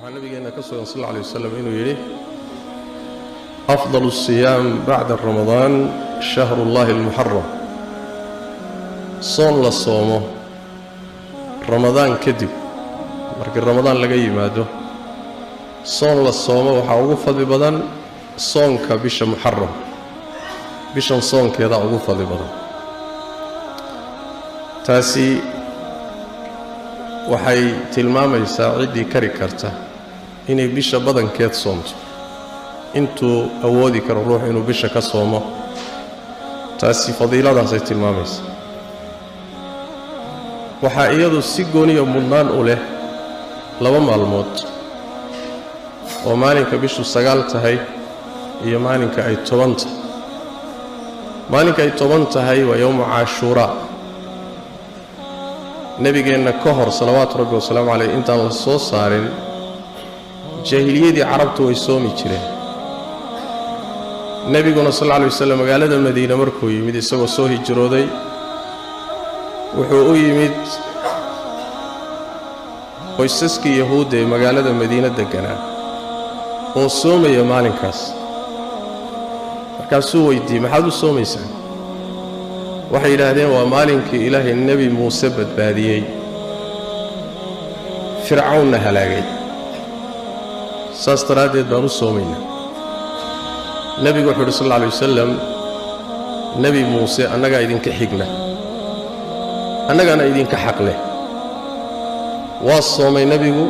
وعن نبينا كسر صلى الله عليه وسلم إنه يريه أفضل الصيام بعد رمضان شهر الله المحرم. صون للصومه رمضان كدب markii رمضان laga yimaado صون للصومه waxa ugu fadli badan soonka bisha muharram bishan soonkeeda ugu fadli badan taasi waxay tilmaamaysaa cidii kari karta inay bisha badankeed soonto intuu awoodi karo ruux inuu bisha ka soomo taasi fadiiladaas ay tilmaamaysaa waxa iyadu si gooniyo mudnaan u leh laba maalmood oo maalinka bishu 9 tahay iyo maalinka ay 10 tahay maalinka ay 10 tahay waa yawm Ashura nabigeena ka hor salawaatu rabbi wa salaamu alayhi intaan la soo saarin jahiliyadii carabtu way soomi jireen nabiguna sallallahu alayhi wasallam magaalada Madiina markuu yimid isagoo soo hijrooday wuxuu u yimid qoysaskii yahuud ee magaalada Madiina deganaa oo soomaya maalinkaas markaasuu weydiiyay maxaad u soomaysaa waxay yiraahdeen waa maalinkii Ilaahay Nabi Muuse badbaadiyay Fircawn halaagay saas daraadeed baan u soomaynaa nabigu wuxuu sallallahu alayhi wasallam Nabi Muuse annaga idinka xigna annagana idinka xaq leh waa soomay nabigu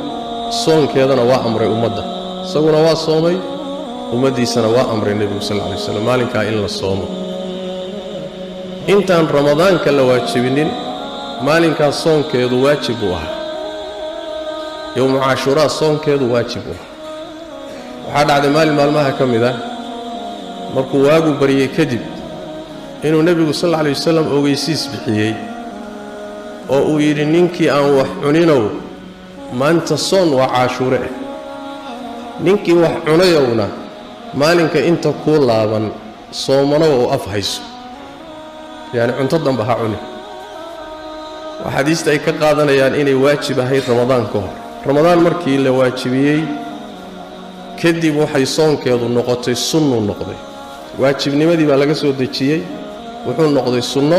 soonkeedana waa amray ummadda isaguna waa soomay ummadiisana waa amray nabigu sallallahu alayhi wasallam maalinka in la soomo intaan ramadaanka la waajibinin maalinka soonkeedu waajib u ah yawm Ashura soonkeedu waajib u ah waxa dhacday maalmaha kamida markuu waagu bariyay kadib inuu nabigu sallallahu alayhi wasallam ogeysiis bixiyay oo uu yiri ninkii aan wax cuninow maanta soon waa Ashura ninkii wax cunayowna maalinka inta ku laaban soomano oo afhayso yani cunto damba ha cuni waxaadiista ay ka qaadanayaan inay waajib ahayd ramadaanka hor ramadaan markii la waajibiyay kadib waxay soonkeedu noqotay sunno noqday waajibnimadii baa laga soo dejiyay wuxuu noqday sunno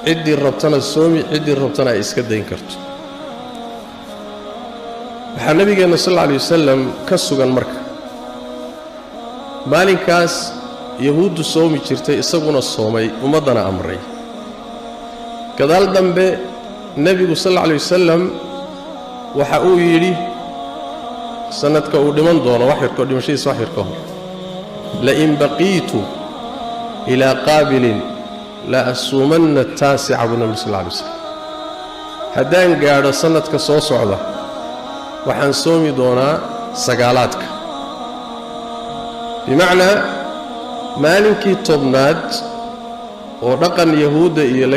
cidii rabtana soomi cidii rabtana ay iska dayn karto waxa nabigeena sallallahu alayhi wasallam ka sugan marka maalinkaas yahuudu soomi jirtay isaguna soomay ummadana amray gadaal dambe nabigu sallallahu alayhi wasallam waxa uu yiri sanadka uu dhiman doono wax yar ko dhimashadiisa wax yar ka hor la in baqiitu ila qaabilin la asuumanna taasi'a ibn sallallahu alayhi wasallam hadaan gaadho sanadka soo socda waxaan soomi doonaa sagaalaadka bimaana maalinkii tobnaad oo dhaqan yahuuda iyo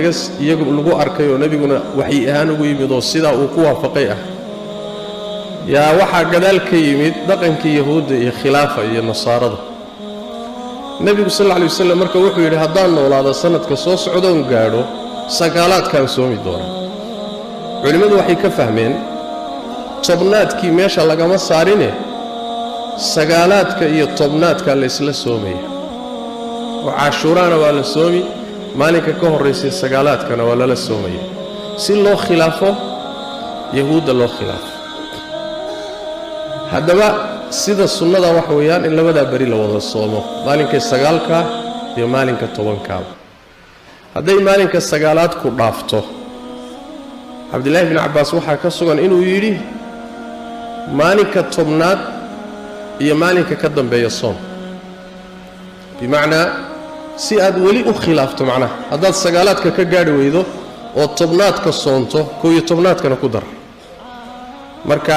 iyagu lagu arkay oo nabiguna waxay ahaan ugu yimid oo sida uu ku waafaqay ah yaa waxa gadaal ka yimid dhaqankii yahuuda iyo khilaafa iyo nasaarada nabigu sallallahu alayhi wasallam marka wuxuu yiri hadaan noolaado sanadka soo socdoon gaadho sagaalaadkan soomi doonaa culimadu waxay ka fahmeen tobnaadkii meesha lagama saarine sagaalaadka iyo tobnaadka la isla soomaya oo Ashuraana waa la soomi maalinka ka horeysay sagaalaadkana waa la soomaya si loo khilaafo yahuuda loo khilaafo hadaba sida sunnada wax weeyaan in labada bari la wada soomo maalinka 9ka iyo maalinka 10ka haday maalinka 9aad ku dhaafto Abdullah ibn Abbas waxa ka sugan inuu yiri maalinka 10aad iyo maalinka ka dambeeya soom bimaana si aad wali u khilaafto macnaha hadaad 9aadka ka gaari weydo oo 10aadka soonto 11aadkana ku dar marka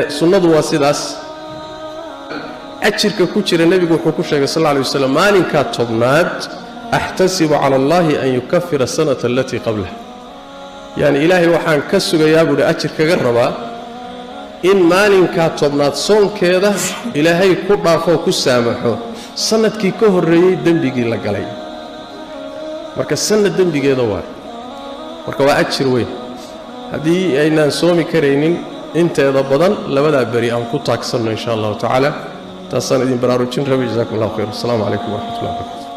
sunnadu waa sidaas ajirka ku jira nabigu wuxuu ku sheegay sallallahu alayhi wasallam maalinka 10aad ahtasibu ala Allah an yukaffira sanata allati qablaha yani ilaahi waxaan ka sugayaa buu ajir kaga rabaa in maalinka 10aad soonkeeda ilaahay ku dhaafo ku saamaxo sanadkii ka horeeyay dambigii la galay marka sanad dambigeeda waa marka waa ajir weyn haddii aynaan soomi karaynin inteeda badan labada bari aan ku taagsanno insha Allah ta'ala taasana idin baraarujin rabbi jazakumullahu khayr assalamu alaykum wa rahmatullahi wa barakatuh